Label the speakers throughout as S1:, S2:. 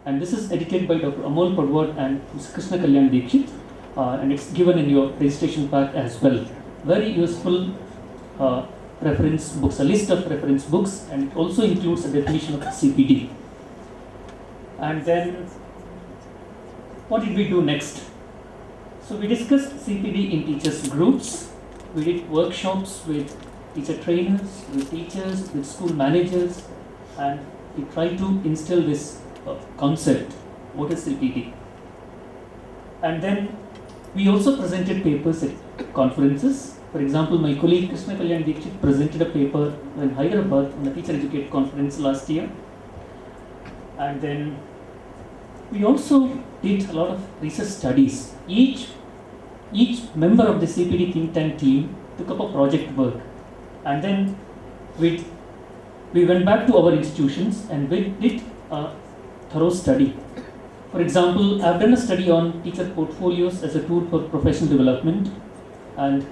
S1: And this is edited by Dr. Amol Padwad and Mr. Krishna Kalyan Dikshit, and it's given in your registration pack as well. Very useful reference books, a list of reference books, and it also includes a definition of CPD. And then, what did we do next? So we discussed CPD in teachers' groups. We did workshops with teacher trainers, with teachers, with school managers, and we tried to instill this concept, what is CPD. And then we also presented papers at conferences. For example, my colleague Krishna Kalyan Dikshit presented a paper in Hyderabad on the Teacher Educate conference last year. And then we also did a lot of research studies. Each member of the CPD think tank team took up a project work. And then we went back to our institutions and we did a thorough study. For example, I've done a study on teacher portfolios as a tool for professional development, and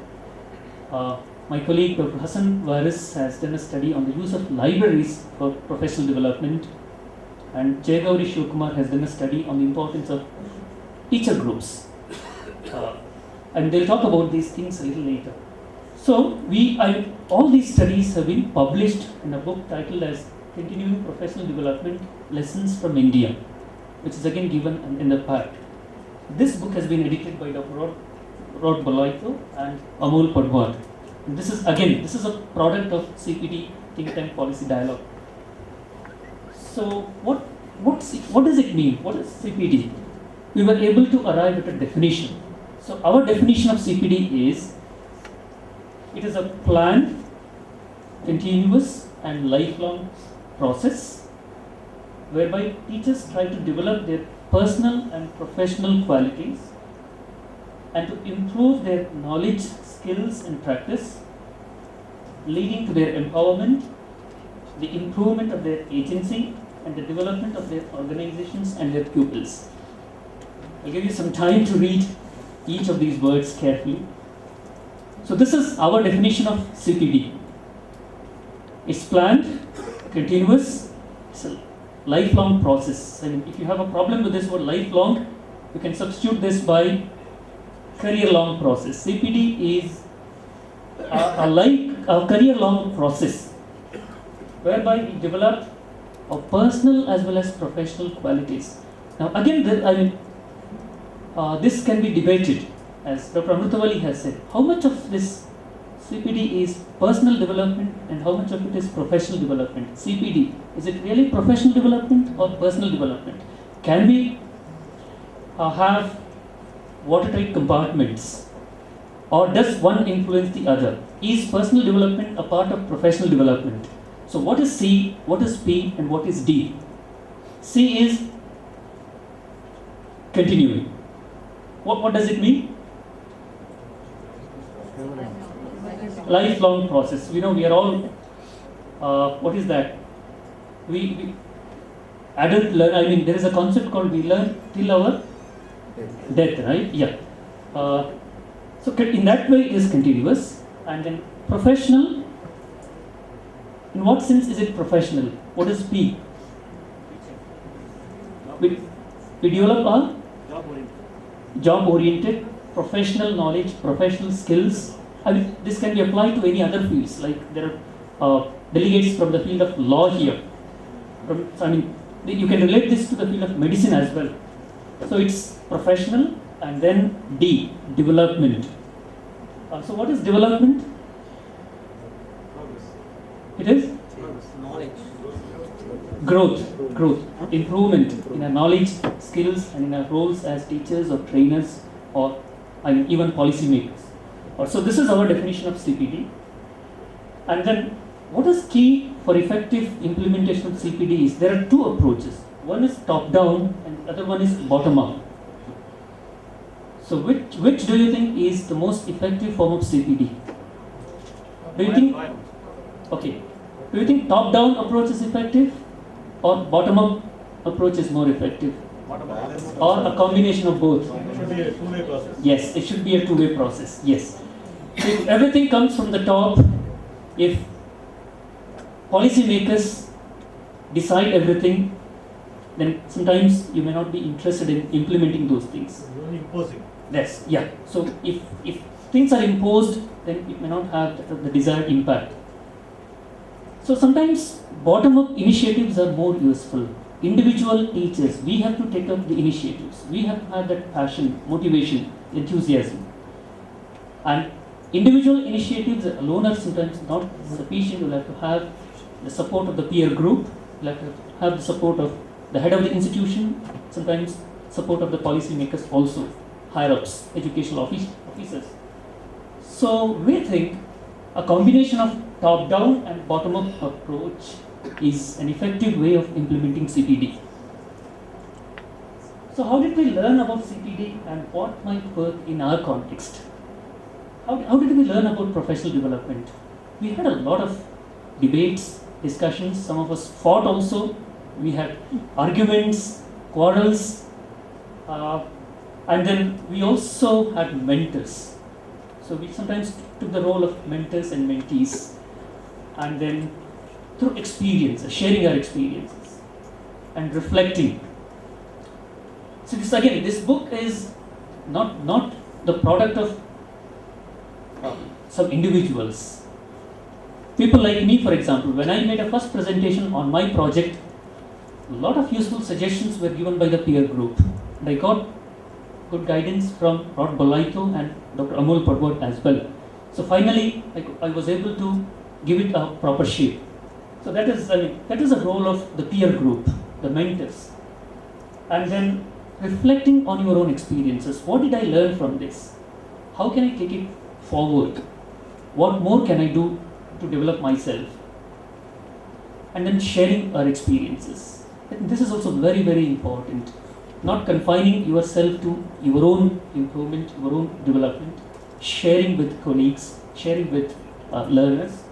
S1: my colleague Dr. Hassan Waris has done a study on the use of libraries for professional development, and Jayagauri Shivkumar has done a study on the importance of teacher groups. And they'll talk about these things a little later. So all these studies have been published in a book titled as Continuing Professional Development Lessons from India, which is again given in the pack. This book has been edited by Dr. Rod Bolitho and Amol Padwad. And this is a product of CPD Think Tank Policy Dialogue. So what does it mean? What is CPD? We were able to arrive at a definition. So our definition of CPD is, it is a planned, continuous and lifelong process whereby teachers try to develop their personal and professional qualities and to improve their knowledge, skills and practice, leading to their empowerment, the improvement of their agency and the development of their organizations and their pupils. I'll give you some time to read each of these words carefully. So this is our definition of CPD. It's planned, continuous, it's a lifelong process. And if you have a problem with this word lifelong, you can substitute this by career-long process. CPD is a career-long process whereby we develop our personal as well as professional qualities. Now again, this can be debated, as Dr. Amrutavali has said. How much of this CPD is personal development and how much of it is professional development? CPD, is it really professional development or personal development? Can we have watertight compartments, or does one influence the other? Is personal development a part of professional development? So what is C, what is P and what is D? C is continuing. What does it mean? Lifelong process. We are all, what is that? We adult learn, there is a concept called we learn till our death, right? Yeah. So in that way it is continuous. And then professional, in what sense is it professional? What is P? We develop a job-oriented, professional knowledge, professional skills. This can be applied to any other fields. Like there are delegates from the field of law here. You can relate this to the field of medicine as well. So it's professional, and then D, development. So what is development? It is knowledge. Growth, improvement in our knowledge, skills, and in our roles as teachers or trainers or even policymakers. So this is our definition of CPD. And then what is key for effective implementation of CPD is there are two approaches. One is top-down and the other one is bottom-up. So which do you think is the most effective form of CPD? Do you think top-down approach is effective or bottom-up approach is more effective? Or a combination of both?
S2: It should be a two-way process.
S1: Yes, it should be a two-way process. Yes. So if everything comes from the top, if policymakers decide everything, then sometimes you may not be interested in implementing those things.
S2: You're imposing.
S1: Yes, yeah. So if things are imposed, then it may not have the desired impact. So sometimes bottom-up initiatives are more useful. Individual teachers, we have to take up the initiatives. We have to have that passion, motivation, enthusiasm. And individual initiatives alone are sometimes not sufficient. You'll have to have the support of the peer group. You'll have to have the support of the head of the institution. Sometimes support of the policy makers also, higher-ups, educational officers. So we think a combination of top-down and bottom-up approach is an effective way of implementing CPD. So how did we learn about CPD and what might work in our context? How did we learn about professional development? We had a lot of debates, discussions. Some of us fought also. We had arguments, quarrels, and then we also had mentors. So we sometimes took the role of mentors and mentees, and then through experience, sharing our experiences and reflecting. So this book is not the product of some individuals. People like me, for example, when I made a first presentation on my project, a lot of useful suggestions were given by the peer group. And I got good guidance from Rod Bolitho and Dr. Amol Padwar as well. So finally, I was able to give it a proper shape. So that is the role of the peer group, the mentors. And then reflecting on your own experiences. What did I learn from this? How can I take it forward? What more can I do to develop myself? And then sharing our experiences. This is also very, very important. Not confining yourself to your own improvement, your own development, sharing with colleagues, sharing with learners,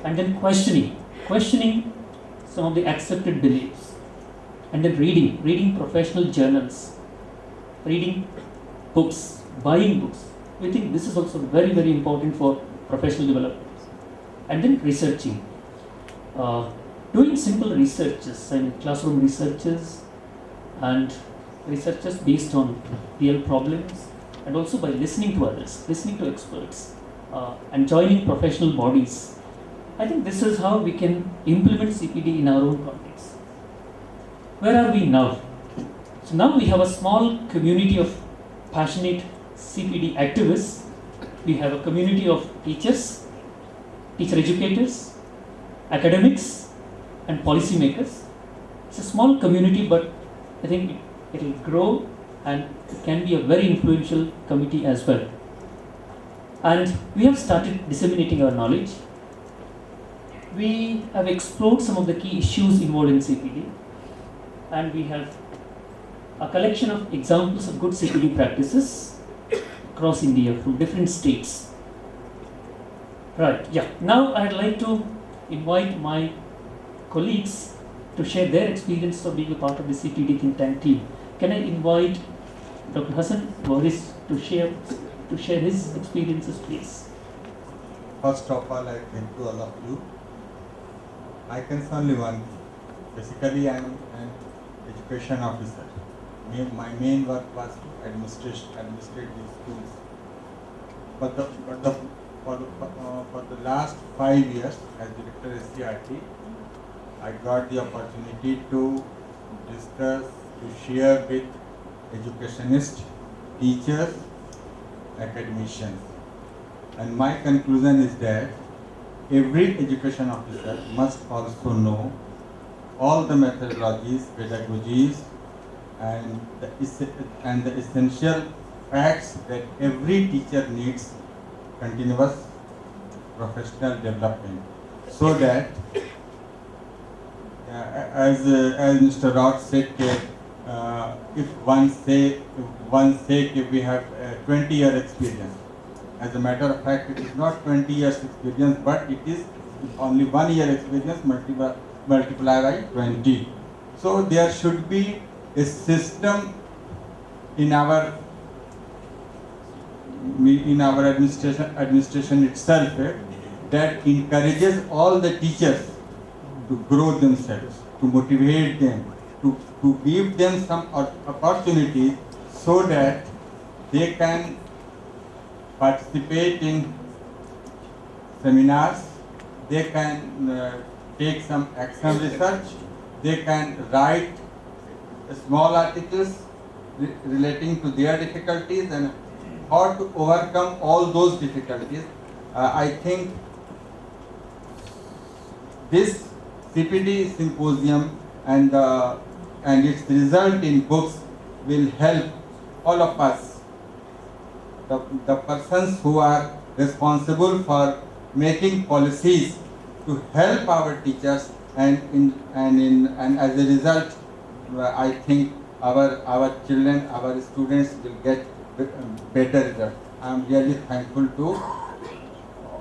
S1: and then questioning some of the accepted beliefs, and then reading professional journals, reading books, buying books. We think this is also very, very important for professional development. And then researching, doing simple researches, classroom researches, and researches based on real problems, and also by listening to others, listening to experts, and joining professional bodies. I think this is how we can implement CPD in our own context. Where are we now? So now we have a small community of passionate CPD activists. We have a community of teachers, teacher educators, academics, and policymakers. It's a small community, but I think it will grow and it can be a very influential committee as well. And we have started disseminating our knowledge. We have explored some of the key issues involved in CPD, and we have a collection of examples of good CPD practices across India from different states. Right, yeah. Now I'd like to invite my colleagues to share their experience of being a part of the CPD think tank team. Can I invite Dr. Hassan Boris to share his experiences, please?
S3: First of all, I thank you all of you. I can say only one. Basically, I am an education officer. My main work was to administrate these schools. For the last 5 years, as director of SCRT, I got the opportunity to discuss, to share with educationists, teachers, academicians. And my conclusion is that every education officer must also know all the methodologies, pedagogies, and the essential facts that every teacher needs continuous professional development, so that as Mr. Rod said, if one say we have 20-year experience, as a matter of fact, it is not 20 years experience, but it is only 1 year experience multiplied by 20. So there should be a system in our administration itself that encourages all the teachers to grow themselves, to motivate them, to give them some opportunities so that they can participate in seminars, they can take some action research, they can write small articles relating to their difficulties and how to overcome all those difficulties. I think this CPD Symposium and its result in books will help all of us, the persons who are responsible for making policies, to help our teachers, and as a result, I think our children, our students will get better results. I am really thankful to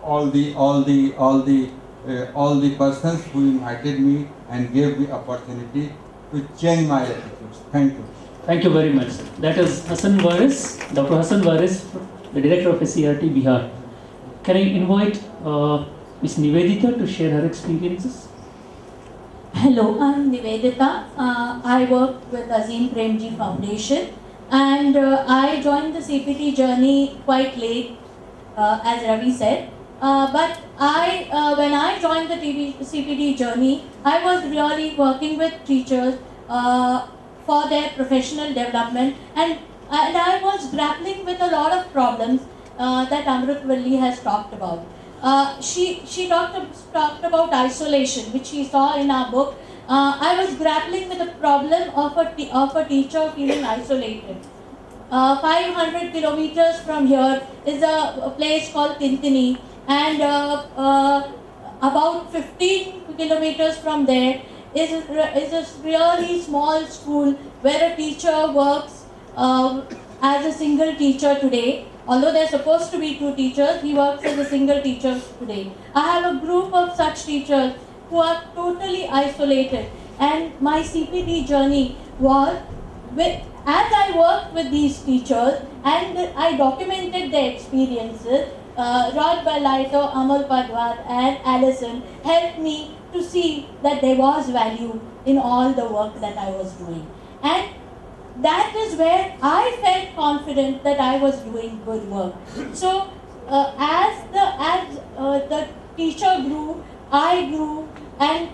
S3: all the persons who invited me and gave me opportunity to change my attitudes. Thank you.
S1: Thank you very much. That is Hassan Waris, Dr. Hassan Waris, the director of SCRT Bihar. Can I invite Ms. Nivedita to share her experiences?
S2: Hello, I'm Nivedita. I work with Azim Premji Foundation, and I joined the CPD journey quite late, as Ravi said. But when I joined the CPD journey, I was really working with teachers for their professional development, and I was grappling with a lot of problems that Amrutvalli has talked about. She talked about isolation, which she saw in our book. I was grappling with the problem of a teacher feeling isolated. 500 kilometers from here is a place called Tintini, and about 15 kilometers from there is a really small school where a teacher works as a single teacher today. Although there are supposed to be two teachers, he works as a single teacher today. I have a group of such teachers who are totally isolated, and my CPD journey was as I worked with these teachers and I documented their experiences. Rod Bolitho, Amal Padwar and Alison helped me to see that there was value in all the work that I was doing. And that is where I felt confident that I was doing good work. So as the teacher grew, I grew, and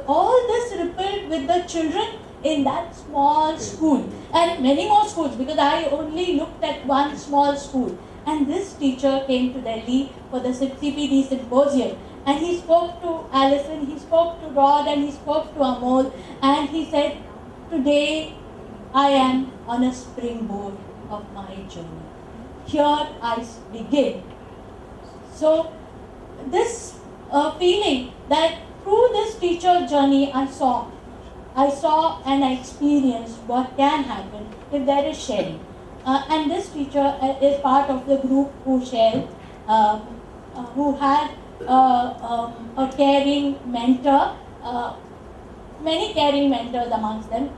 S2: all this rippled with the children in that small school and many more schools, because I only looked at one small school. And this teacher came to Delhi for the CPD Symposium, and he spoke to Alison, he spoke to Rod, and he spoke to Amol, and he said, today I am on a springboard of my journey. Here I begin. So this feeling that through this teacher journey I saw and I experienced what can happen if there is sharing. And this teacher is part of the group who shared, who had a caring mentor, many caring mentors amongst them.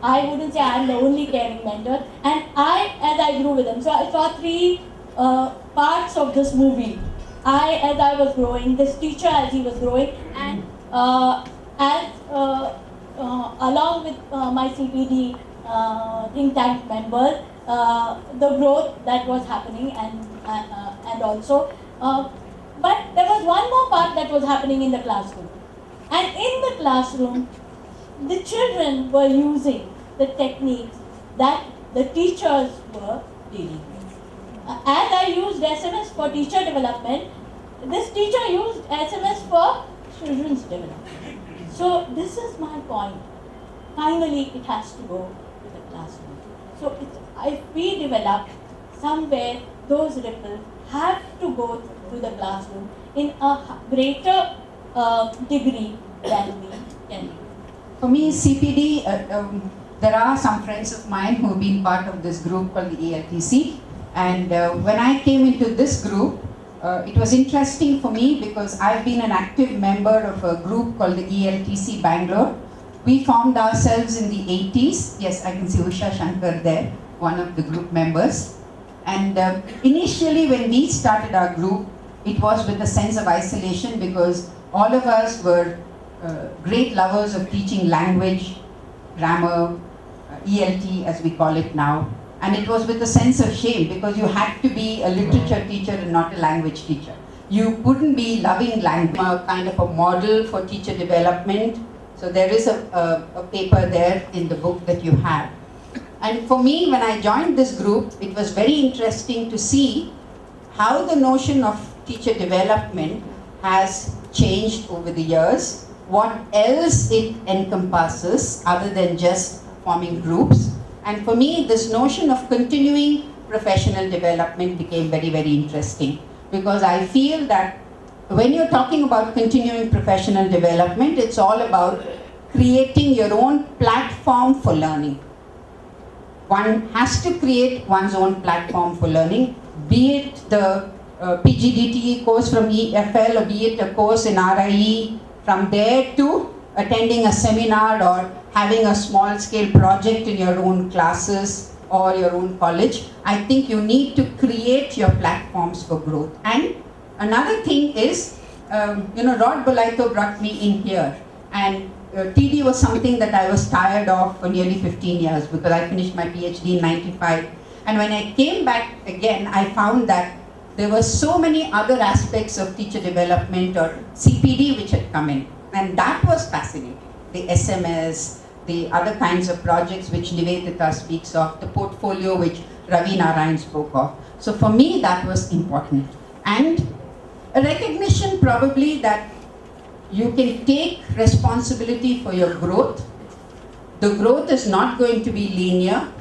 S2: I wouldn't say I'm the only caring mentor, and as I grew with them. So I saw three parts of this movie. As I was growing, this teacher as he was growing, and along with my CPD think tank members, the growth that was happening, and also, but there was one more part that was happening in the classroom. And in the classroom, the children were using the techniques that the teachers were dealing with. As I used SMS for teacher development, this teacher used SMS for children's development. So this is my point. Finally, it has to go to the classroom. So if we develop somewhere, those ripples have to go to the classroom in a greater degree than we can do.
S4: For me, CPD, there are some friends of mine who have been part of this group called the ELTC. And when I came into this group, it was interesting for me because I've been an active member of a group called the ELTC Bangalore. We formed ourselves in the 80s. Yes, I can see Usha Shankar there, one of the group members. And initially when we started our group, it was with a sense of isolation because all of us were great lovers of teaching language, grammar, ELT as we call it now. And it was with a sense of shame because you had to be a literature teacher and not a language teacher. You couldn't be loving language, kind of a model for teacher development. So there is a paper there in the book that you have. And for me, when I joined this group, it was very interesting to see how the notion of teacher development has changed over the years, what else it encompasses other than just forming groups. And for me, this notion of continuing professional development became very, very interesting, because I feel that when you're talking about continuing professional development, it's all about creating your own platform for learning. One has to create one's own platform for learning, be it the PGDTE course from EFL or be it a course in RIE, from there to attending a seminar or having a small scale project in your own classes or your own college. I think you need to create your platforms for growth. And another thing is, Rod Bolitho brought me in here, and TD was something that I was tired of for nearly 15 years because I finished my PhD in 95. And when I came back again, I found that there were so many other aspects of teacher development or CPD which had come in. And that was fascinating. The SMS, the other kinds of projects which Nivedita speaks of, the portfolio which Ravi Narayan spoke of. So for me, that was important. And a recognition probably that you can take responsibility for your growth. The growth is not going to be linear.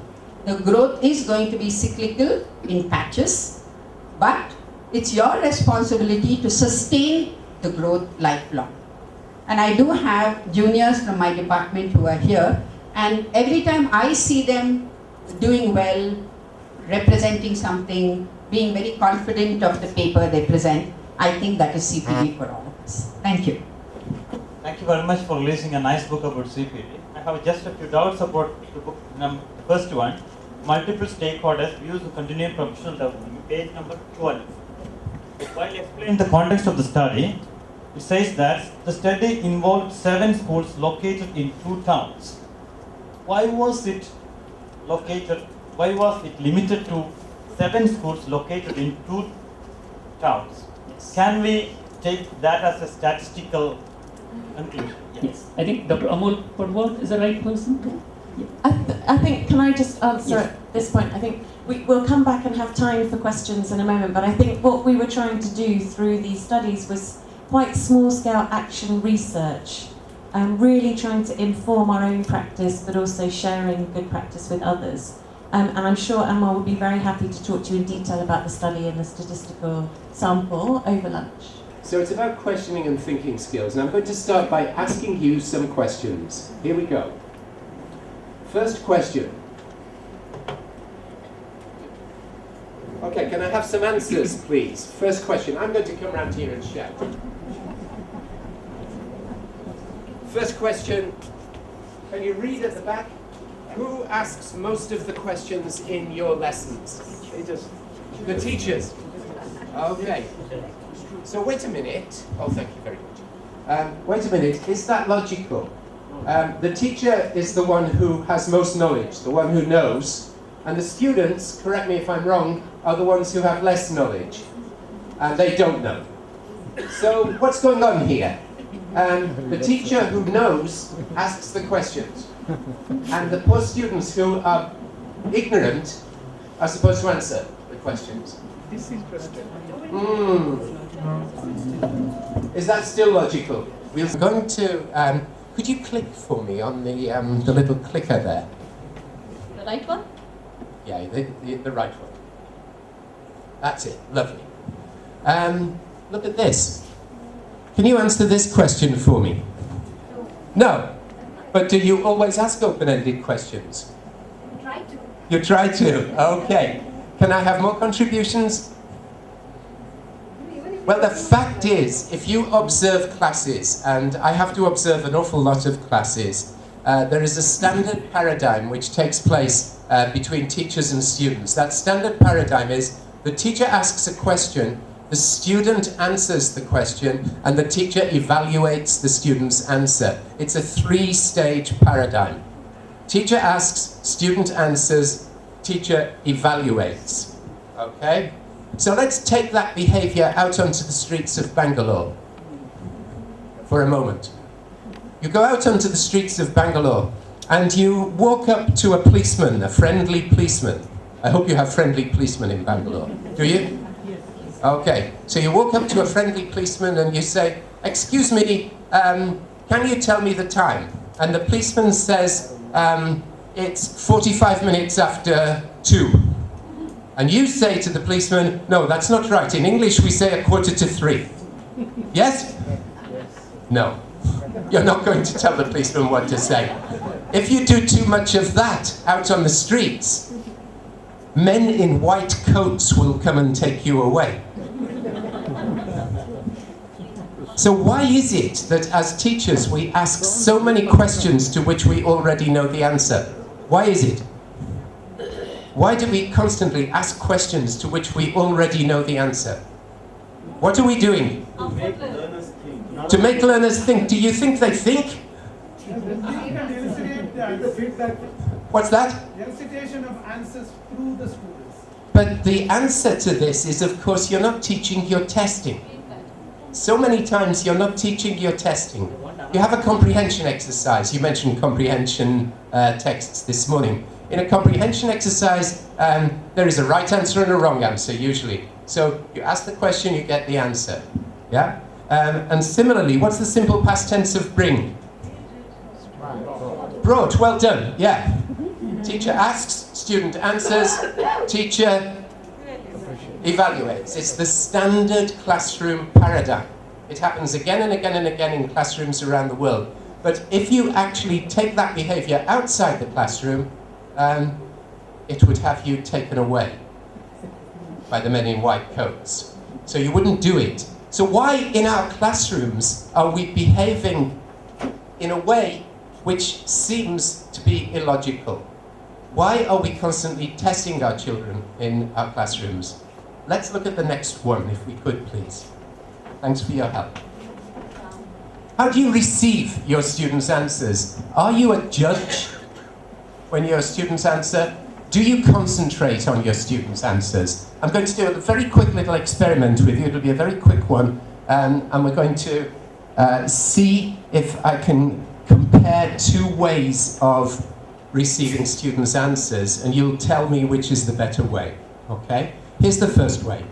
S4: The growth is going to be cyclical in patches, but it's your responsibility to sustain the growth lifelong. And I do have juniors from my department who are here, and every time I see them doing well, representing something, being very confident of the paper they present, I think that is CPD for all of us. Thank you.
S5: Thank you very much for releasing a nice book about CPD. I have just a few doubts about the book. The first one, multiple stakeholders views of continuing professional development, page number 12. While explaining the context of the study, it says that the study involved 7 schools located in 2 towns. Why was it limited to 7 schools located in 2 towns? Can we take that as a statistical conclusion?
S1: Yes. I think Dr. Amol Padwar is the right person to.
S6: I think, can I just answer at this point? I think we'll come back and have time for questions in a moment, but I think what we were trying to do through these studies was quite small-scale action research, really trying to inform our own practice, but also sharing good practice with others. And I'm sure Amal would be very happy to talk to you in detail about the study and the statistical sample over lunch.
S7: So it's about questioning and thinking skills. And I'm going to start by asking you some questions. Here we go. First question. Okay, can I have some answers, please? First question. I'm going to come around here and shout. First question. Can you read at the back? Who asks most of the questions in your lessons? The teachers. Okay. So wait a minute. Oh, thank you very much. Wait a minute. Is that logical? The teacher is the one who has most knowledge, the one who knows, and the students, correct me if I'm wrong, are the ones who have less knowledge, and they don't know. So what's going on here? The teacher who knows asks the questions, and the poor students who are ignorant are supposed to answer the questions. This is interesting. Is that still logical? We're going to. Could you click for me on the little clicker there?
S2: The right one?
S7: Yeah, the right one. That's it. Lovely. Look at this. Can you answer this question for me? No. But do you always ask open-ended questions?
S2: Try to.
S7: You try to. Okay. Can I have more contributions? Well, the fact is, if you observe classes, and I have to observe an awful lot of classes, there is a standard paradigm which takes place between teachers and students. That standard paradigm is the teacher asks a question, The student answers the question and the teacher evaluates the student's answer. It's a 3-stage paradigm. Teacher asks, student answers, teacher evaluates. Okay? So let's take that behavior out onto the streets of Bangalore for a moment. You go out onto the streets of Bangalore and you walk up to a policeman, a friendly policeman. I hope you have friendly policemen in Bangalore. Do you? Okay, so you walk up to a friendly policeman and you say, "Excuse me, can you tell me the time?" And the policeman says, "It's 45 minutes after 2. And you say to the policeman, "No, that's not right. In English we say 2:45. Yes? No. You're not going to tell the policeman what to say. If you do too much of that out on the streets, men in white coats will come and take you away. So why is it that as teachers we ask so many questions to which we already know the answer? Why is it? Why do we constantly ask questions to which we already know the answer? What are we doing? To make learners think. Do you think they think? What's that?
S8: Elicitation of answers through the students.
S7: But the answer to this is, of course, you're not teaching, you're testing. So many times you're not teaching, you're testing. You have a comprehension exercise. You mentioned comprehension texts this morning. In a comprehension exercise, there is a right answer and a wrong answer, usually. So you ask the question, you get the answer. Yeah? And similarly, what's the simple past tense of bring? Brought. Well done. Yeah. Teacher asks, student answers, teacher evaluates. It's the standard classroom paradigm. It happens again and again and again in classrooms around the world. But if you actually take that behavior outside the classroom, it would have you taken away by the men in white coats. So you wouldn't do it. So why in our classrooms are we behaving in a way which seems to be illogical? Why are we constantly testing our children in our classrooms? Let's look at the next one, if we could, please. Thanks for your help. How do you receive your students' answers? Are you a judge when your students answer? Do you concentrate on your students' answers? I'm going to do a very quick little experiment with you. It'll be a very quick one. And we're going to see if I can compare 2 ways of receiving students' answers, and you'll tell me which is the better way, okay? Here's the first way.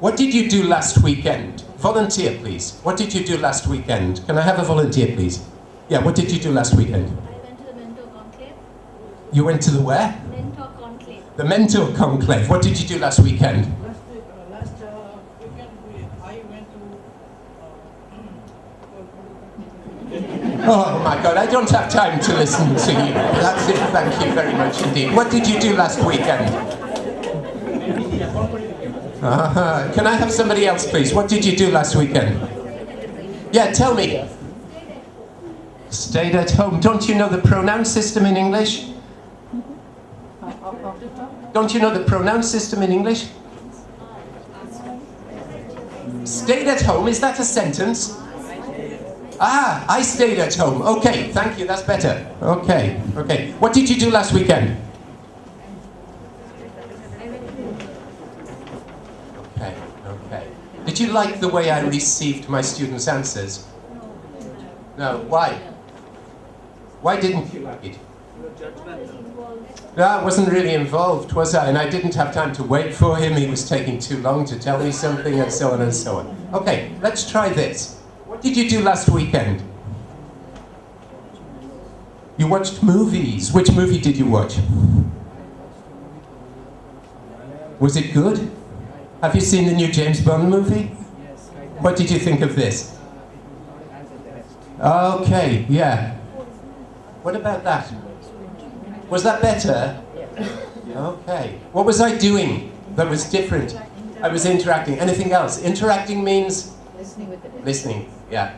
S7: What did you do last weekend? Volunteer, please. What did you do last weekend? Can I have a volunteer, please? Yeah, what did you do last weekend?
S9: I went to the mentor conclave.
S7: You went to the where?
S9: Mentor conclave.
S7: The mentor conclave. What did you do last weekend?
S8: Last weekend, I went to.
S7: Oh my God, I don't have time to listen to you. That's it, thank you very much indeed. What did you do last weekend? Can I have somebody else, please? What did you do last weekend? Yeah, tell me. Stayed at home. Don't you know the pronoun system in English? Don't you know the pronoun system in English? Stayed at home, is that a sentence? Ah, I stayed at home. Okay, thank you, that's better. Okay. What did you do last weekend? Okay. Did you like the way I received my students' answers? No, why? Why didn't you like it? No, I wasn't really involved, was I? And I didn't have time to wait for him. He was taking too long to tell me something, and so on and so on. Okay, let's try this. What did you do last weekend? You watched movies. Which movie did you watch? Was it good? Have you seen the new James Bond movie? What did you think of this? Okay, yeah. What about that? Was that better? Okay. What was I doing that was different? I was interacting. Anything else? Interacting means? Listening, yeah.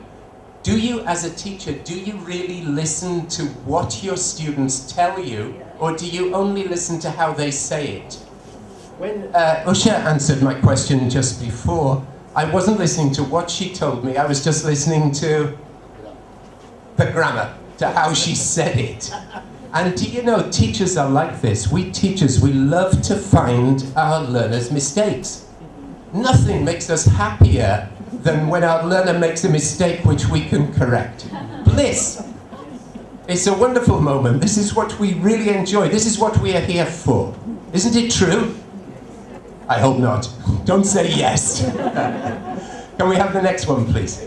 S7: Do you, as a teacher, do you really listen to what your students tell you, or do you only listen to how they say it?
S10: When Usha answered my question just before, I wasn't listening to what she told me, I was just listening to the grammar, to how she said it. And do you know, teachers are like this. We teachers, we love to find our learners' mistakes. Nothing makes us happier than when our learner makes a mistake which we can correct. Bliss. It's a wonderful moment. This is what we really enjoy. This is what we are here for. Isn't it true? I hope not. Don't say yes. Can we have the next one, please?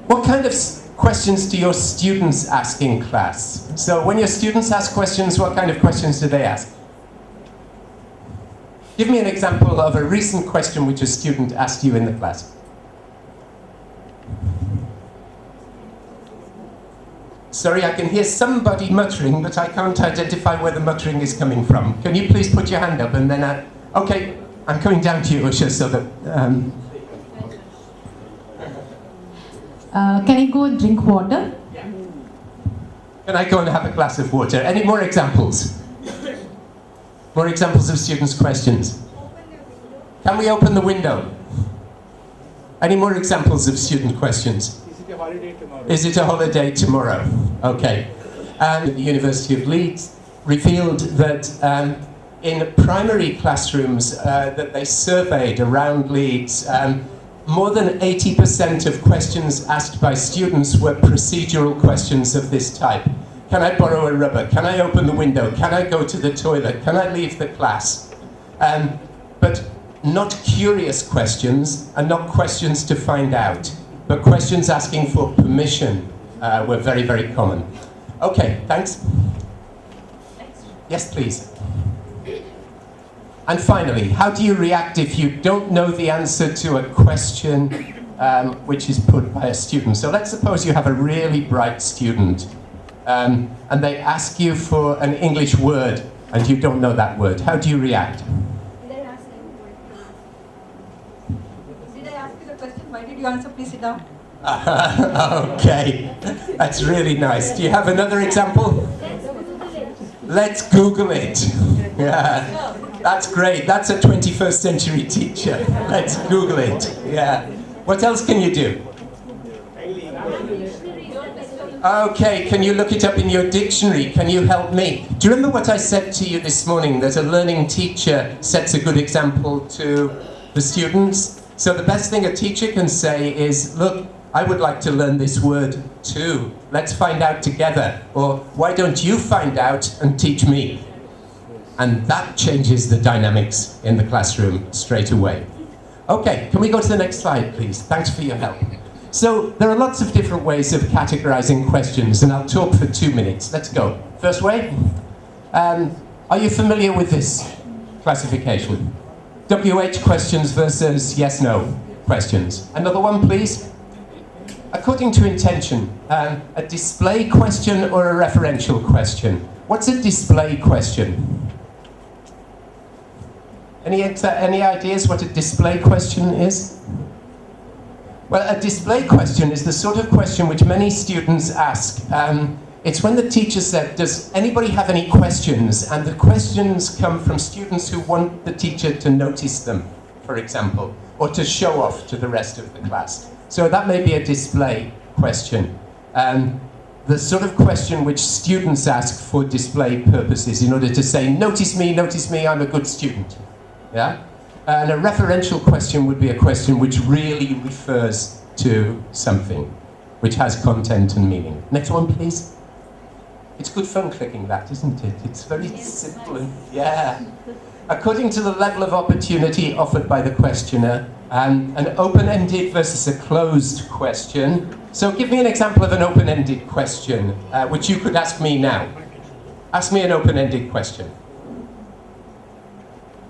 S10: What kind of questions do your students ask in class? So when your students ask questions, what kind of questions do they ask? Give me an example of a recent question which a student asked you in the class. Sorry, I can hear somebody muttering, but I can't identify where the muttering is coming from. Can you please put your hand up and then okay, I'm coming down to you, Usha, so that...
S11: Can I go and drink water?
S10: Can I go and have a glass of water? Any more examples? More examples of students' questions? Can we open the window? Any more examples of student questions?
S8: Is it a holiday tomorrow?
S10: Is it a holiday tomorrow? Okay. And the University of Leeds revealed that in primary classrooms that they surveyed around Leeds, more than 80% of questions asked by students were procedural questions of this type. Can I borrow a rubber? Can I open the window? Can I go to the toilet? Can I leave the class? But not curious questions, and not questions to find out, but questions asking for permission were very, very common. Okay, thanks. Yes, please. And finally, how do you react if you don't know the answer to a question which is put by a student? So let's suppose you have a really bright student and they ask you for an English word and you don't know that word. How do you react?
S12: Did I ask you the question? Why did you answer? Please sit down.
S10: Okay, that's really nice. Do you have another example? Let's Google it. Yeah, that's great. That's a 21st century teacher. Let's Google it. Yeah. What else can you do? Okay, can you look it up in your dictionary? Can you help me? Do you remember what I said to you this morning, that a learning teacher sets a good example to the students? So the best thing a teacher can say is, look, I would like to learn this word too. Let's find out together. Or why don't you find out and teach me? And that changes the dynamics in the classroom straight away. Okay, can we go to the next slide, please? Thanks for your help. So there are lots of different ways of categorizing questions, and I'll talk for 2 minutes. Let's go. First way, are you familiar with this classification? WH questions versus yes-no questions. Another one, please. According to intention, a display question or a referential question? What's a display question? Any ideas what a display question is? Well, a display question is the sort of question which many students ask. It's when the teacher said, does anybody have any questions? And the questions come from students who want the teacher to notice them, for example, or to show off to the rest of the class. So that may be a display question. The sort of question which students ask for display purposes in order to say, notice me, I'm a good student. Yeah? And a referential question would be a question which really refers to something, which has content and meaning. Next one, please. It's good fun clicking that, isn't it? It's very simple and, yeah. According to the level of opportunity offered by the questioner, an open-ended versus a closed question. So give me an example of an open-ended question, which you could ask me now. Ask me an open-ended question.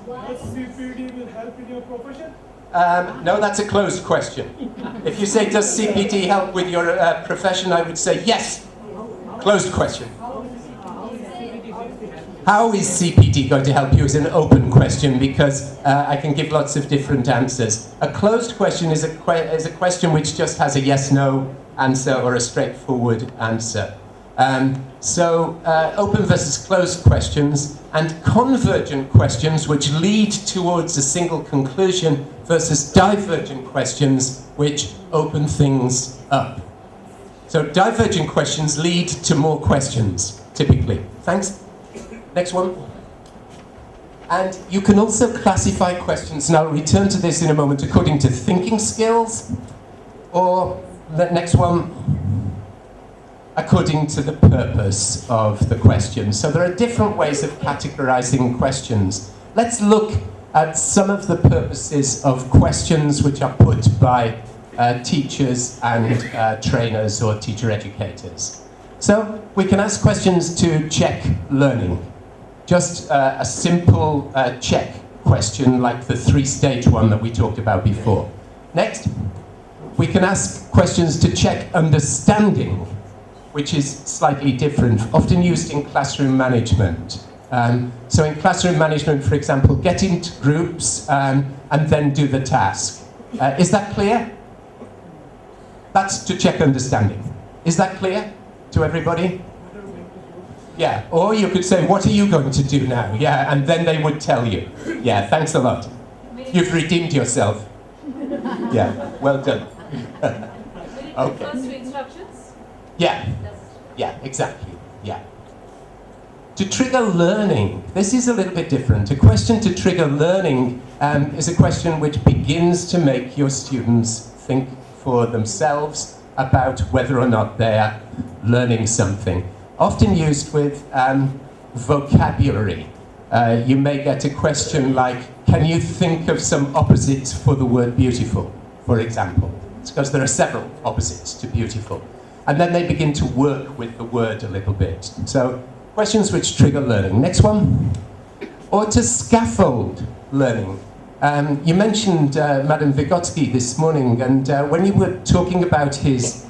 S8: Does CPD will help in your profession?
S10: No, that's a closed question. If you say, does CPD help with your profession, I would say yes. Closed question. How is CPD going to help you is an open question, because I can give lots of different answers. A closed question is a question which just has a yes-no answer or a straightforward answer. Open versus closed questions and convergent questions which lead towards a single conclusion versus divergent questions which open things up. So divergent questions lead to more questions, typically. Thanks. Next one. And you can also classify questions, and I'll return to this in a moment, according to thinking skills, or the next one, according to the purpose of the question. So there are different ways of categorizing questions. Let's look at some of the purposes of questions which are put by teachers and trainers or teacher educators. So we can ask questions to check learning. Just a simple check question like the 3-stage one that we talked about before. Next, we can ask questions to check understanding, which is slightly different, often used in classroom management. So in classroom management, for example, get into groups and then do the task. Is that clear? That's to check understanding. Is that clear to everybody? Yeah, or you could say, what are you going to do now? Yeah, and then they would tell you. Yeah, thanks a lot. You've redeemed yourself. Yeah, well done. Okay.
S9: First to instructions?
S10: Yeah, yeah, exactly, yeah. To trigger learning, this is a little bit different. A question to trigger learning is a question which begins to make your students think for themselves about whether or not they're learning something. Often used with vocabulary. You may get a question like, can you think of some opposites for the word beautiful, for example? It's because there are several opposites to beautiful. And then they begin to work with the word a little bit. So, questions which trigger learning. Next one. Or to scaffold learning. You mentioned Madam Vygotsky this morning, and when you were talking about his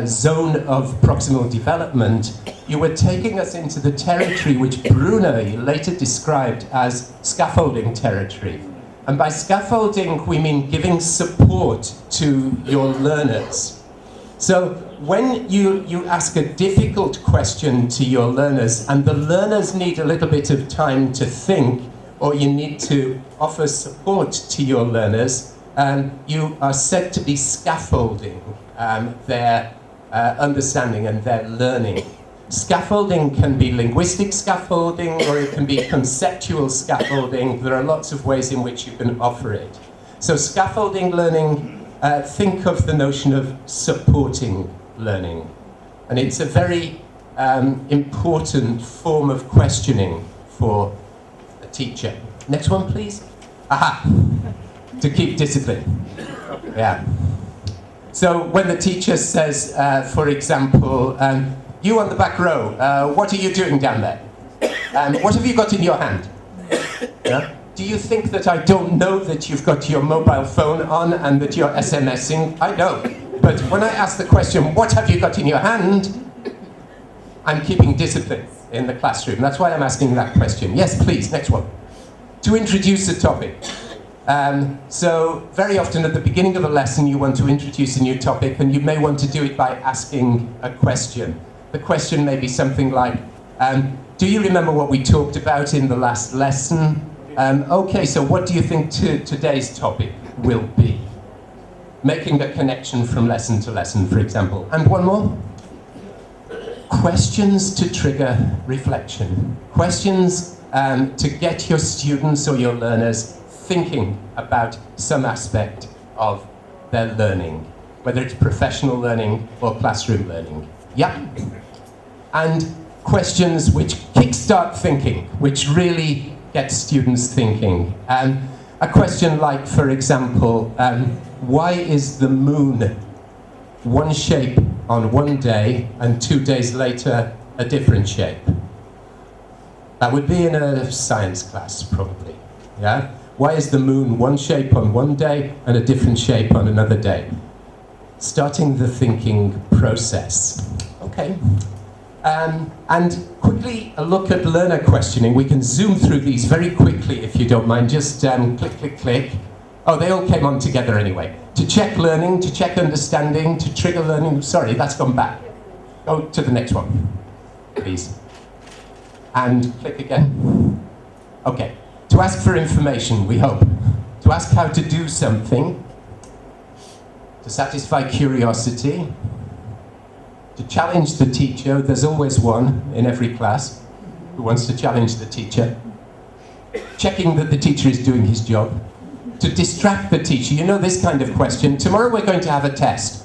S10: zone of proximal development, you were taking us into the territory which Brunner later described as scaffolding territory. And by scaffolding, we mean giving support to your learners. So when you ask a difficult question to your learners, and the learners need a little bit of time to think, or you need to offer support to your learners, you are said to be scaffolding their understanding and their learning. Scaffolding can be linguistic scaffolding, or it can be conceptual scaffolding. There are lots of ways in which you can offer it. So scaffolding learning, think of the notion of supporting learning. And it's a very important form of questioning for a teacher. Next one, please. Aha! To keep discipline. Yeah. So when the teacher says, for example, you on the back row, what are you doing down there? What have you got in your hand? Yeah? Do you think that I don't know that you've got your mobile phone on and that you're SMSing? I know. But when I ask the question, what have you got in your hand? I'm keeping discipline in the classroom. That's why I'm asking that question. Yes, please, next one. To introduce a topic. So very often at the beginning of a lesson you want to introduce a new topic, and you may want to do it by asking a question. The question may be something like, do you remember what we talked about in the last lesson? Okay, so what do you think today's topic will be? Making a connection from lesson to lesson, for example. And one more. Questions to trigger reflection. Questions to get your students or your learners thinking about some aspect of their learning, whether it's professional learning or classroom learning. Yeah. And questions which kickstart thinking, which really get students thinking. A question like, for example, why is the moon one shape on one day and 2 days later a different shape? That would be in a science class, probably. Yeah? Why is the moon one shape on one day and a different shape on another day? Starting the thinking process. Okay. And quickly, a look at learner questioning. We can zoom through these very quickly, if you don't mind. Just click, click, click. Oh, they all came on together anyway. To check learning, to check understanding, to trigger learning. Sorry, that's gone back. Go to the next one. please. And click again. Okay. To ask for information, we hope. To ask how to do something. To satisfy curiosity. To challenge the teacher. There's always one in every class who wants to challenge the teacher. Checking that the teacher is doing his job. To distract the teacher. You know this kind of question. Tomorrow we're going to have a test.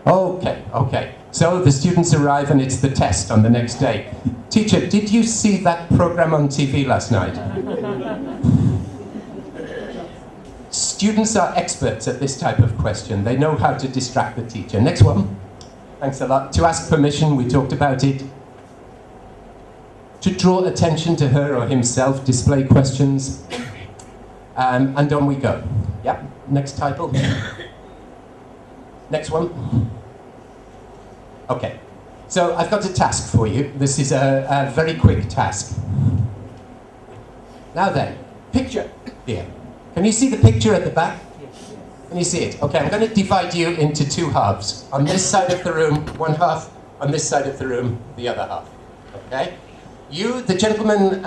S10: Okay. So the students arrive and it's the test on the next day. Teacher, did you see that program on TV last night? Students are experts at this type of question. They know how to distract the teacher. Next one. Thanks a lot. To ask permission, we talked about it. To draw attention to her or himself, display questions. And on we go. Yep, next title. Next one. Okay, so I've got a task for you. This is a very quick task. Now then, picture here. Can you see the picture at the back? Can you see it? Okay, I'm going to divide you into two halves. On this side of the room, one half. On this side of the room, the other half. Okay? You, the gentleman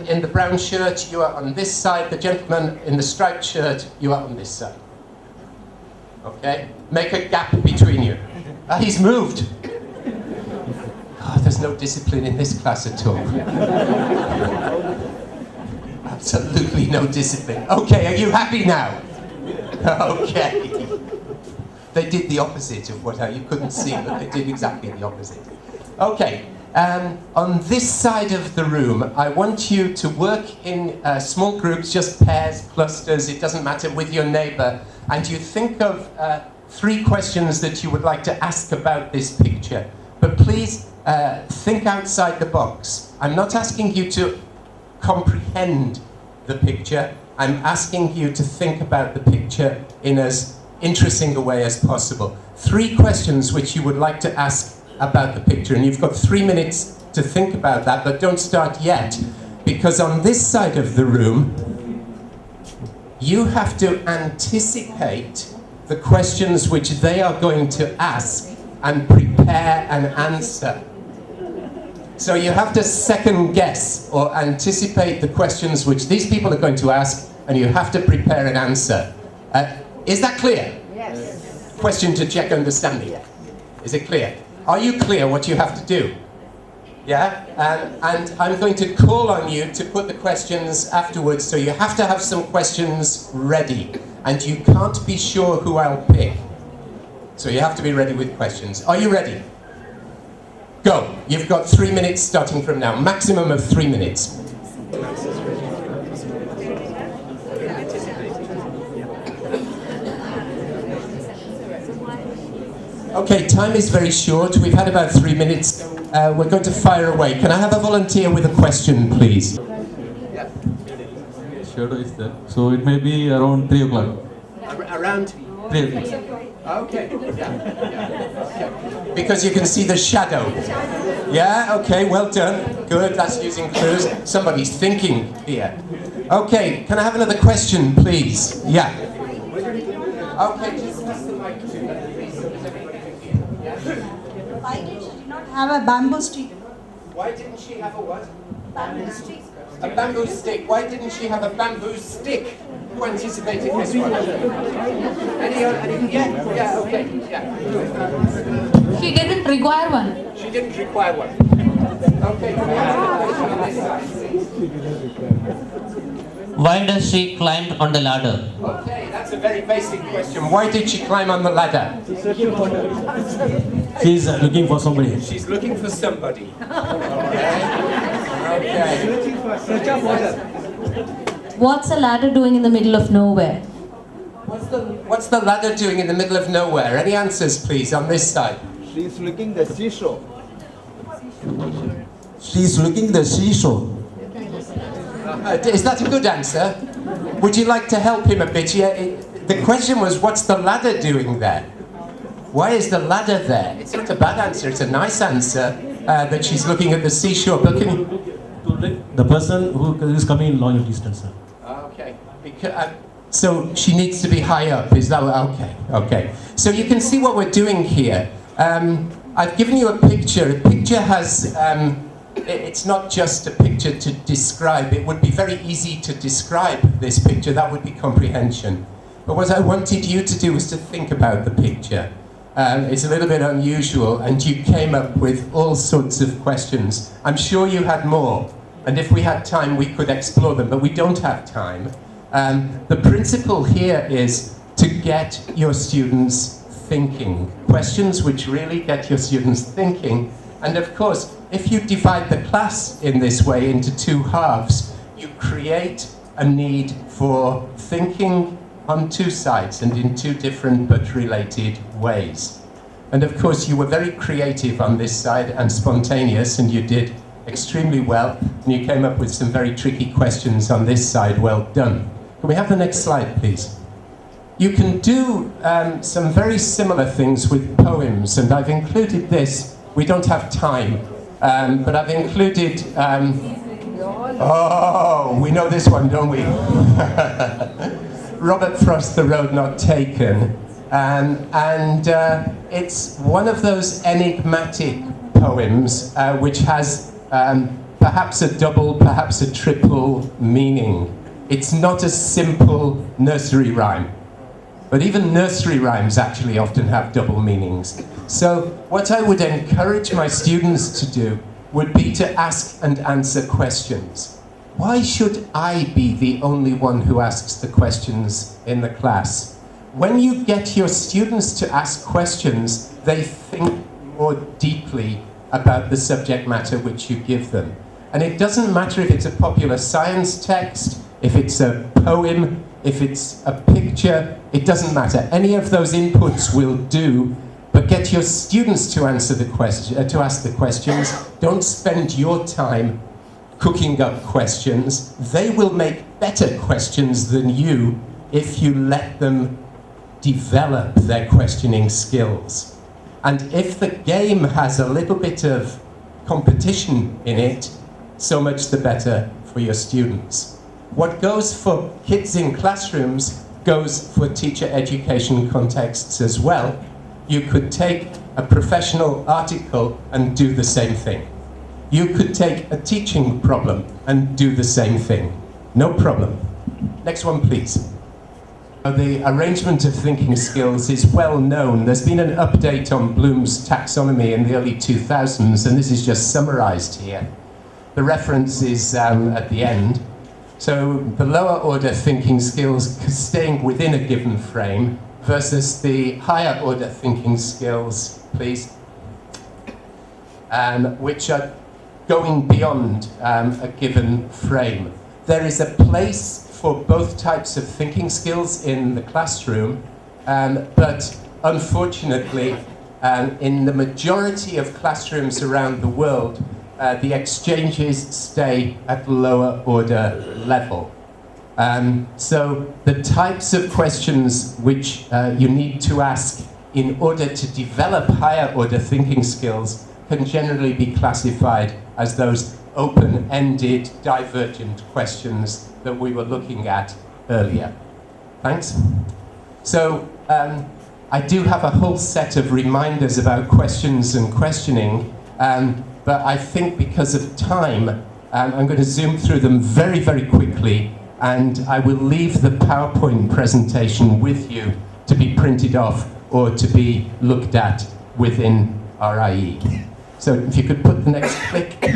S10: in the brown shirt, you are on this side. The gentleman in the striped shirt, you are on this side. Okay? Make a gap between you. He's moved. Oh, there's no discipline in this class at all. Absolutely no discipline. Okay, are you happy now? Okay. They did the opposite of what you couldn't see, but they did exactly the opposite. Okay. On this side of the room, I want you to work in small groups, just pairs, clusters, it doesn't matter, with your neighbor, and you think of 3 questions that you would like to ask about this picture. But please think outside the box. I'm not asking you to comprehend the picture. I'm asking you to think about the picture in as interesting a way as possible. 3 questions which you would like to ask about the picture, and you've got 3 minutes to think about that, but don't start yet, because on this side of the room, you have to anticipate the questions which they are going to ask and prepare an answer. So you have to second guess or anticipate the questions which these people are going to ask, and you have to prepare an answer. Is that clear? Yes. Question to check understanding. Is it clear? Are you clear what you have to do? Yeah? And I'm going to call on you to put the questions afterwards, so you have to have some questions ready. And you can't be sure who I'll pick. So you have to be ready with questions. Are you ready? Go. You've got 3 minutes starting from now. Maximum of 3 minutes. Okay, time is very short. We've had about 3 minutes. We're going to fire away. Can I have a volunteer with a question, please?
S13: Shadow is there. So it may be around 3 o'clock.
S7: Around
S13: 3 o'clock.
S7: Okay. Okay.
S10: Because you can see the shadow. Yeah, okay, well done. Good, that's using clues. Somebody's thinking here. Okay, can I have another question, please? Yeah. Okay, just pass the mic to me, please, so that everybody can hear. Yeah?
S12: Why did she not have a bamboo stick?
S10: Why didn't she have a what?
S12: Bamboo stick.
S10: A bamboo stick. Why didn't she have a bamboo stick? Who anticipated this one? Any? Yeah, okay, yeah.
S11: She didn't require one.
S10: She didn't require one. Okay, can we ask a question on this side, please?
S14: Why does she climb on the ladder?
S10: Okay, that's a very basic question. Why did she climb on the ladder?
S13: She's looking for somebody.
S10: She's looking for somebody.
S11: What's a ladder doing in the middle of nowhere?
S10: What's the ladder doing in the middle of nowhere? Any answers, please, on this side?
S15: She's looking the seashore.
S13: She's looking the seashore.
S10: Is that a good answer? Would you like to help him a bit? The question was, what's the ladder doing there? Why is the ladder there? It's not a bad answer, it's a nice answer, that she's looking at the seashore. But can you...
S13: The person who is coming in long distance, sir.
S10: Okay. So she needs to be high up, is that okay? Okay. So you can see what we're doing here. I've given you a picture. A picture has it's not just a picture to describe. It would be very easy to describe this picture. That would be comprehension. But what I wanted you to do was to think about the picture. It's a little bit unusual, and you came up with all sorts of questions. I'm sure you had more, and if we had time, we could explore them, but we don't have time. The principle here is to get your students thinking. Questions which really get your students thinking. And of course, if you divide the class in this way into two halves, you create a need for thinking on two sides and in two different but related ways. And of course, you were very creative on this side and spontaneous, and you did extremely well, and you came up with some very tricky questions on this side. Well done. Can we have the next slide, please? You can do some very similar things with poems, and I've included this. We don't have time, but I've included... oh, we know this one, don't we? Robert Frost, The Road Not Taken. It's one of those enigmatic poems which has perhaps a double, perhaps a triple meaning. It's not a simple nursery rhyme. But even nursery rhymes actually often have double meanings. So what I would encourage my students to do would be to ask and answer questions. Why should I be the only one who asks the questions in the class? When you get your students to ask questions, they think more deeply about the subject matter which you give them. And it doesn't matter if it's a popular science text, if it's a poem, if it's a picture, it doesn't matter. Any of those inputs will do, but get your students to answer the question, to ask the questions. Don't spend your time cooking up questions. They will make better questions than you if you let them develop their questioning skills. And if the game has a little bit of competition in it, so much the better for your students. What goes for kids in classrooms goes for teacher education contexts as well. You could take a professional article and do the same thing. You could take a teaching problem and do the same thing. No problem. Next one, please. The arrangement of thinking skills is well known. There's been an update on Bloom's taxonomy in the early 2000s, and this is just summarized here. The reference is at the end. So the lower order thinking skills staying within a given frame versus the higher order thinking skills, please, which are going beyond a given frame. There is a place for both types of thinking skills in the classroom, but unfortunately, in the majority of classrooms around the world, the exchanges stay at lower order level. So the types of questions which you need to ask in order to develop higher order thinking skills can generally be classified as those open-ended, divergent questions that we were looking at earlier. Thanks. So I do have a whole set of reminders about questions and questioning, but I think because of time, I'm going to zoom through them very, very quickly, and I will leave the PowerPoint presentation with you to be printed off or to be looked at within RIE. So if you could put the next click.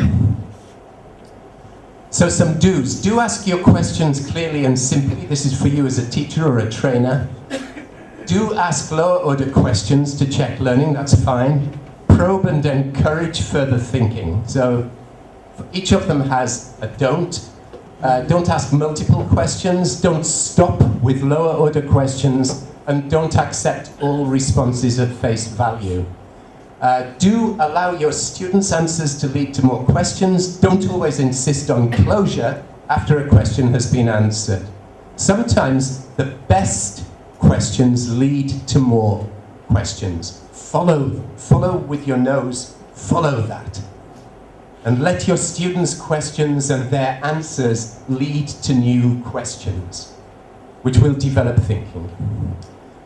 S10: So some do's. Do ask your questions clearly and simply. This is for you as a teacher or a trainer. Do ask lower order questions to check learning, that's fine. Probe and encourage further thinking. So each of them has a don't. Don't ask multiple questions. Don't stop with lower order questions. And don't accept all responses at face value. Do allow your students' answers to lead to more questions. Don't always insist on closure after a question has been answered. Sometimes the best questions lead to more questions. Follow with your nose, follow that. And let your students' questions and their answers lead to new questions, which will develop thinking.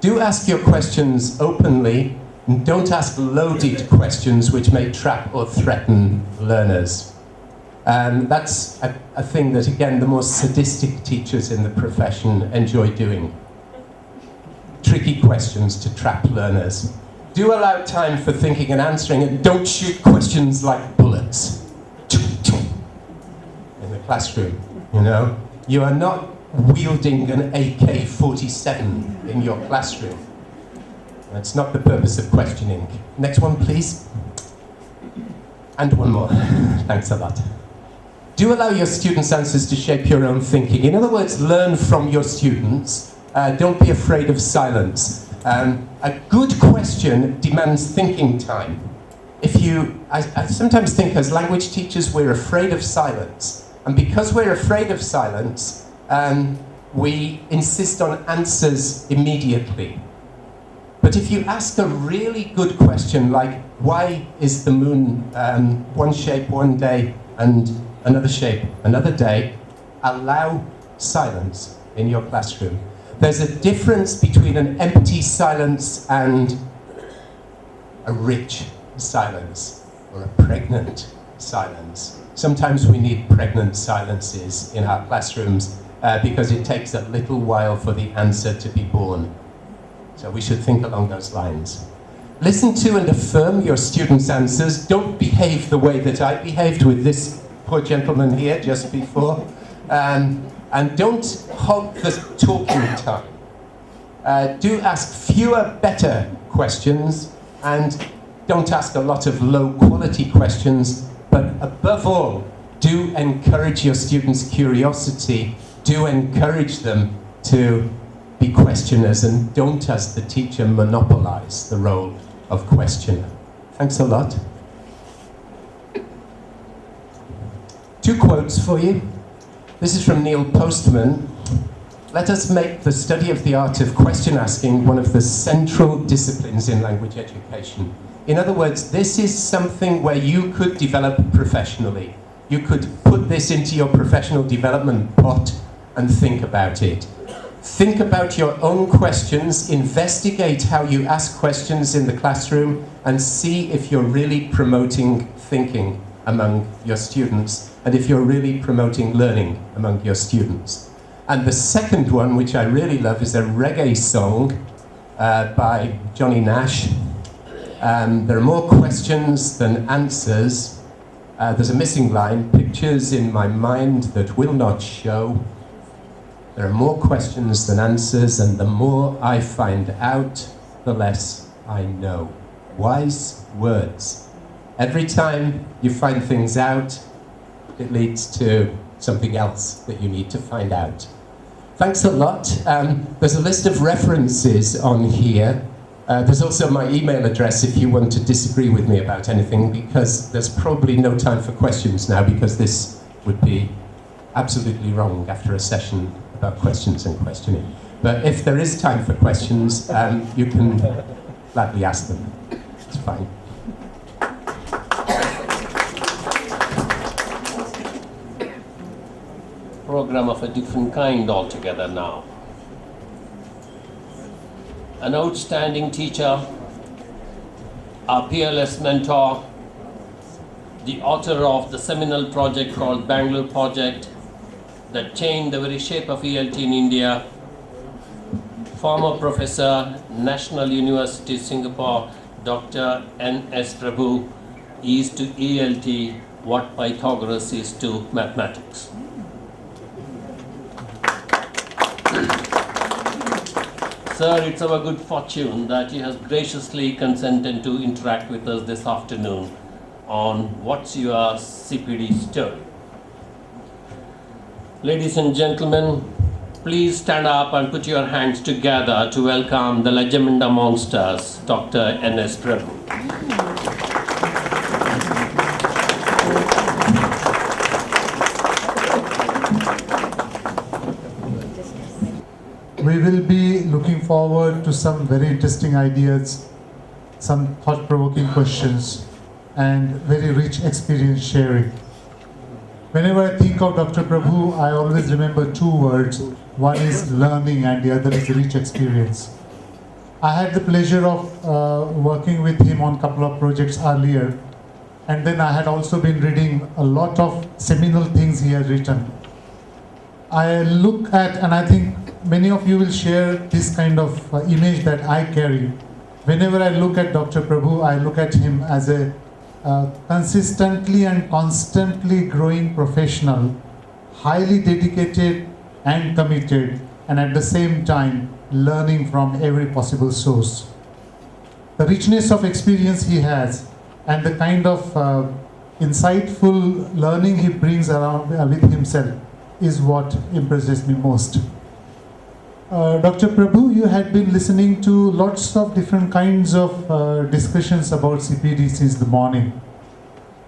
S10: Do ask your questions openly, and don't ask loaded questions which may trap or threaten learners. That's a thing that, again, the most sadistic teachers in the profession enjoy doing. Tricky questions to trap learners. Do allow time for thinking and answering, and don't shoot questions like bullets in the classroom, you know? You are not wielding an AK-47 in your classroom. That's not the purpose of questioning. Next one, please. And one more. Thanks a lot. Do allow your students' answers to shape your own thinking. In other words, learn from your students. Don't be afraid of silence. A good question demands thinking time. I sometimes think as language teachers we're afraid of silence. And because we're afraid of silence, we insist on answers immediately. But if you ask a really good question like, why is the moon one shape one day and another shape another day, allow silence in your classroom. There's a difference between an empty silence and a rich silence or a pregnant silence. Sometimes we need pregnant silences in our classrooms because it takes a little while for the answer to be born. So we should think along those lines. Listen to and affirm your students' answers. Don't behave the way that I behaved with this poor gentleman here just before. And don't hog the talking time. Do ask fewer, better questions, and don't ask a lot of low-quality questions. But above all, do encourage your students' curiosity. Do encourage them to be questioners, and don't, as the teacher, monopolize the role of questioner. Thanks a lot. 2 quotes for you. This is from Neil Postman. Let us make the study of the art of question asking one of the central disciplines in language education. In other words, this is something where you could develop professionally. You could put this into your professional development pot and think about it. Think about your own questions, investigate how you ask questions in the classroom, and see if you're really promoting thinking among your students, and if you're really promoting learning among your students. And the second one, which I really love, is a reggae song by Johnny Nash. There are more questions than answers. There's a missing line, pictures in my mind that will not show. There are more questions than answers, and the more I find out, the less I know. Wise words. Every time you find things out, it leads to something else that you need to find out. Thanks a lot. There's a list of references on here. There's also my email address if you want to disagree with me about anything, because there's probably no time for questions now, because this would be absolutely wrong after a session about questions and questioning. But if there is time for questions, you can gladly ask them. It's fine.
S14: Program of a different kind altogether now. An outstanding teacher, our peerless mentor, the author of the seminal project called Bengaluru Project that changed the very shape of ELT in India, former professor, National University Singapore, Dr. N.S. Prabhu, is to ELT what Pythagoras is to mathematics. Sir, it's our good fortune that you have graciously consented to interact with us this afternoon on What's Your CPD Story. Ladies and gentlemen, please stand up and put your hands together to welcome the legend amongst us, Dr. N.S. Prabhu.
S16: We will be looking forward to some very interesting ideas, some thought-provoking questions, and very rich experience sharing. Whenever I think of Dr. Prabhu, I always remember 2 words. One is learning and the other is rich experience. I had the pleasure of working with him on a couple of projects earlier, And then I had also been reading a lot of seminal things he had written. I look at, and I think many of you will share this kind of image that I carry. Whenever I look at Dr. Prabhu, I look at him as a consistently and constantly growing professional, highly dedicated and committed, and at the same time learning from every possible source. The richness of experience he has and the kind of insightful learning he brings around with himself is what impresses me most. Dr. Prabhu, you had been listening to lots of different kinds of discussions about CPD since the morning.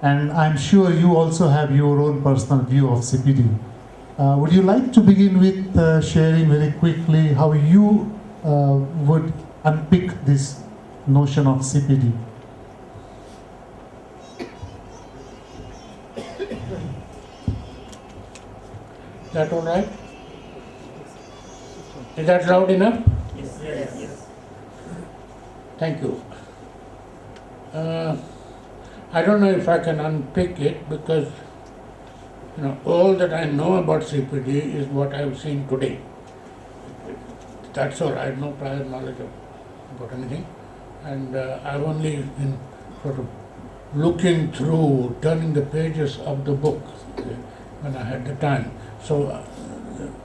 S16: And I'm sure you also have your own personal view of CPD. Would you like to begin with sharing very quickly how you would unpick this notion of CPD?
S17: Is that all right? Is that loud enough?
S5: Yes.
S17: Thank you. I don't know if I can unpick it because all that I know about CPD is what I've seen today. That's all. I have no prior knowledge about anything, and I've only been sort of looking through, turning the pages of the book when I had the time. So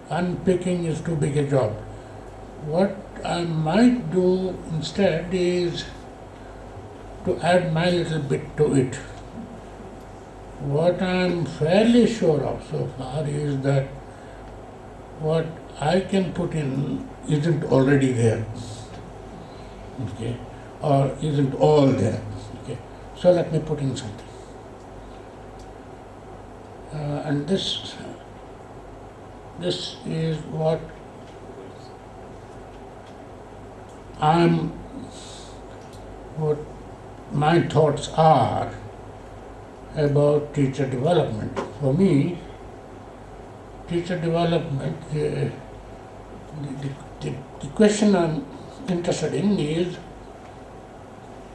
S17: unpicking is too big a job. What I might do instead is to add my little bit to it. What I'm fairly sure of so far is that what I can put in isn't already there, okay, or isn't all there, okay. So let me put in something, and this is what my thoughts are about teacher development. For me, teacher development, the question I'm interested in is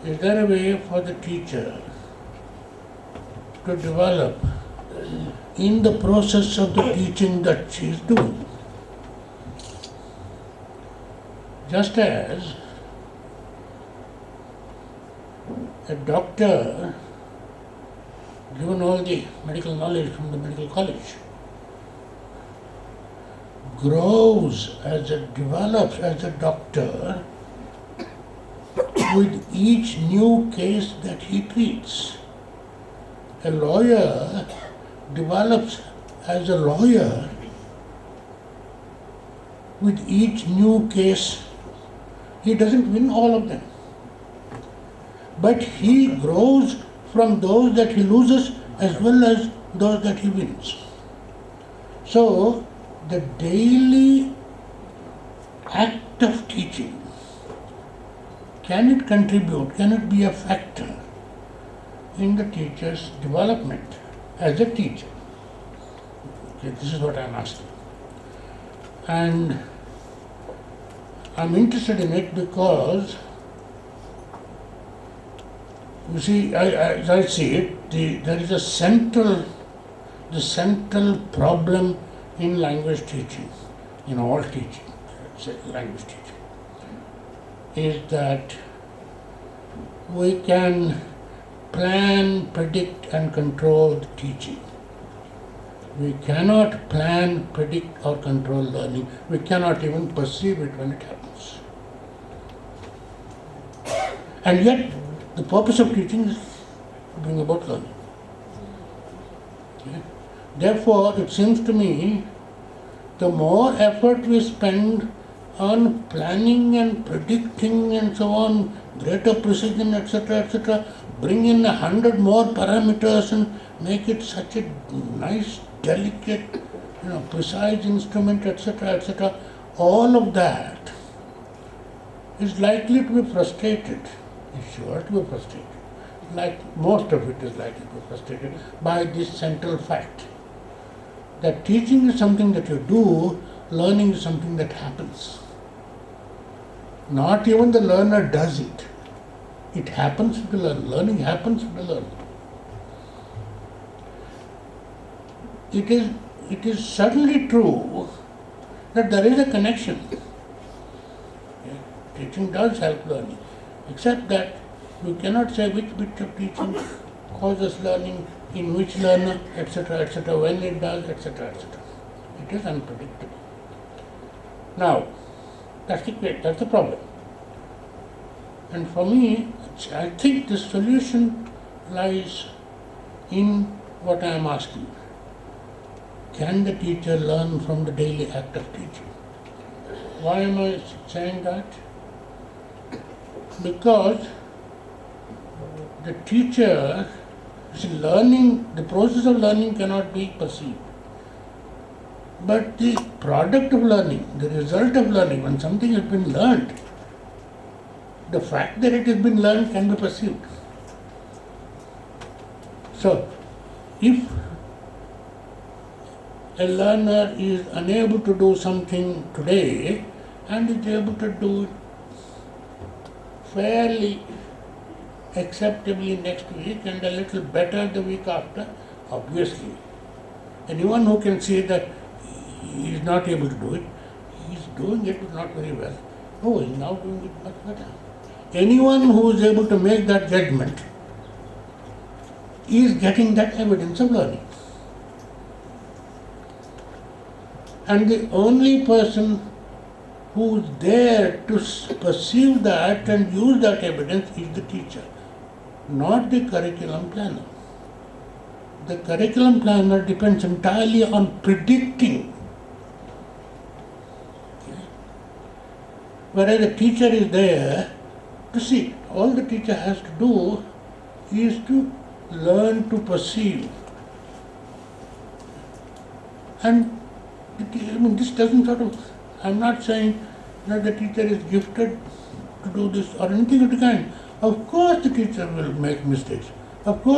S17: there a way for the teacher to develop in the process of the teaching that she is doing? Just as a doctor, given all the medical knowledge from the medical college, grows develops as a doctor with each new case that he treats. A lawyer develops as a lawyer with each new case. He doesn't win all of them, but he grows from those that he loses as well as those that he wins. So the daily act of teaching, can it contribute, can it be a factor in the teacher's development as a teacher? Okay, this is what I'm asking. And I'm interested in it because, you see, as I see it, there is the central problem in language teaching, in all teaching, language teaching, is that we can plan, predict, and control the teaching. We cannot plan, predict, or control learning. We cannot even perceive it when it happens. And yet, the purpose of teaching is to bring about learning. Okay? Therefore, it seems to me, the more effort we spend on planning and predicting and so on, greater precision, etc., bring in 100 more parameters and make it such a nice, delicate, precise instrument, etc., all of that is likely to be frustrated. It's sure to be frustrated. Like most of it is likely to be frustrated by this central fact that teaching is something that you do, learning is something that happens. Not even the learner does it. It happens to the learner. Learning happens to the learner. it is certainly true that there is a connection. Teaching does help learning, except that you cannot say which bit of teaching causes learning in which learner, etc., when it does, etc., etc. It is unpredictable. Now, that's the problem. And for me, I think the solution lies in what I am asking. Can the teacher learn from the daily act of teaching? Why am I saying that? Because the teacher, the process of learning cannot be perceived. But the product of learning, the result of learning, when something has been learned, the fact that it has been learned can be perceived. So, if a learner is unable to do something today and is able to do it fairly acceptably next week and a little better the week after, obviously, anyone who can say that he is not able to do it, he is doing it but not very well. Oh, he is now doing it much better. Anyone who is able to make that judgment is getting that evidence of learning. And the only person who is there to perceive that and use that evidence is the teacher, not the curriculum planner. The curriculum planner depends entirely on predicting. Whereas the teacher is there to see. All the teacher has to do is to learn to perceive. And this doesn't I'm not saying that the teacher is gifted to do this or anything of the kind. Of course the teacher will make mistakes. Of course